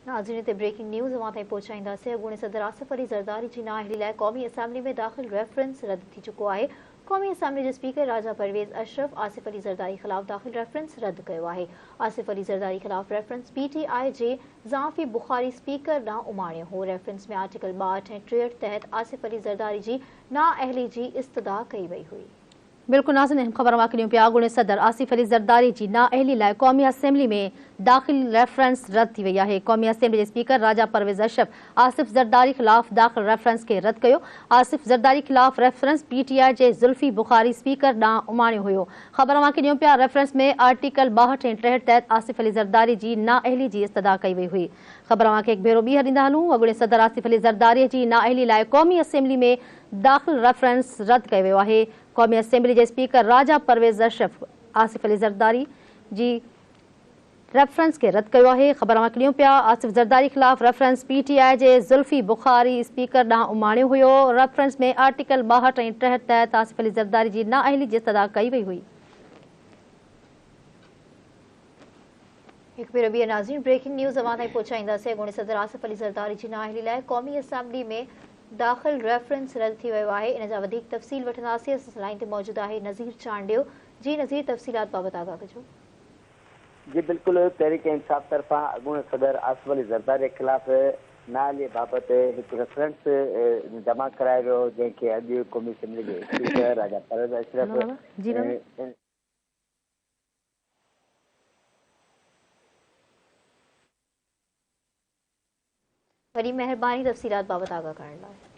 नाज़रीन ते breaking news अवां ताईं पहुचाईंदासीं। अॻूणे सदर आसिफ अली ज़रदारी जी नाअहली लाइ क़ौमी असेंबली में दाख़िल रेफरेंस रद्द थी चुको आहे। क़ौमी असेंबली जे स्पीकर राजा परवेज़ अशरफ आसिफ अली ज़रदारी ख़िलाफ़ दाख़िल रेफरेंस रद्द कयो आहे। आसिफ अली ज़रदारी ख़िलाफ़ रेफरेंस PTI जे ज़ाफ़ी बुखारी स्पीकर ॾांहुं उमाणियो हो। रेफरेंस में आर्टिकल 62 ऐं 63 तहत आसिफ अली ज़रदारी जी नाअहली जी इस्तदा कई वई हुई। बिल्कुल नाज़रीन, ख़बर वाकिलियों पिया। अॻूणे सदर आसिफ अली ज़रदारी जी नाअहली लाइ क़ौमी असेंबली में दाख़िल रेफरेंस रद्द थी वई आहे। क़ौमी असेंबली जे स्पीकर राजा परवेज़ अशरफ आसिफ ज़रदारी ख़िलाफ़ दाख़िल रेफरेंस खे रद्द कयो। आसिफ ज़रदारी ख़िलाफ़ रेफरेंस PTI जे ज़ुल्फ़ी बुखारी स्पीकर ॾांहुं उमाणियो हुयो। ख़बर वाकिलियों पिया। रेफरेंस में आर्टिकल 62 ऐं 63 तहत आसिफ अली ज़रदारी जी नाअहली जी इस्तदा कई वई हुई। ख़बर खे हिकु भेरो ॿीहर ॾींदा हलूं। अॻूणे सदर आसिफ अली ज़रदारी जी नाअहली लाइ क़ौमी असेंबली में दाख़िल रेफरेंस रद्द कयो वियो आहे। क़ौमी असेंबली जे स्पीकर राजा परवेज़ अशरफ आसिफ अली ज़रदारी जी रेफरेंस खे रद्द कयो आहे। ख़बर वाकिलियूं पिया। आसिफ ज़रदारी ख़िलाफ़ रेफरेंस PTI जे ज़ुल्फ़ी बुखारी स्पीकर ॾांहुं उमाणियो हुयो। रेफरेंस में आर्टिकल 62 ऐं 63 तहत आसिफ अली ज़रदारी जी नाअहली जी इस्तदा कई वई हुई। हिकु भेरो ॿीहर नाज़रीन ब्रेकिंग न्यूज़ अवां ताईं पहुचाईंदासीं। अॻूणे सदर आसिफ अली ज़रदारी जी नाअहली लाइ क़ौमी असेंबली में दाख़िल रेफरेंस रद्द थी वियो आहे। इन जा वधीक तफ़सील वठंदासीं। असां लाइन ते मौजूदु आहे नज़ीर चांडियो। जी नज़ीर, तफ़सीलात बाबति आगाह कजो। जी बिल्कुल, तहरीक इंसाफ तरफा अॻूणे सदर आसिफ अली ज़रदारी के खिलाफ़ नाअहली बाबति हिकु रेफरेंस जमा करायो वियो, जंहिंखे अॼु क़ौमी असेंबली जे स्पीकर राजा परवेज़ अशरफ वॾी महिरबानी तफ़सीलात बाबति आगाह करण लाइ।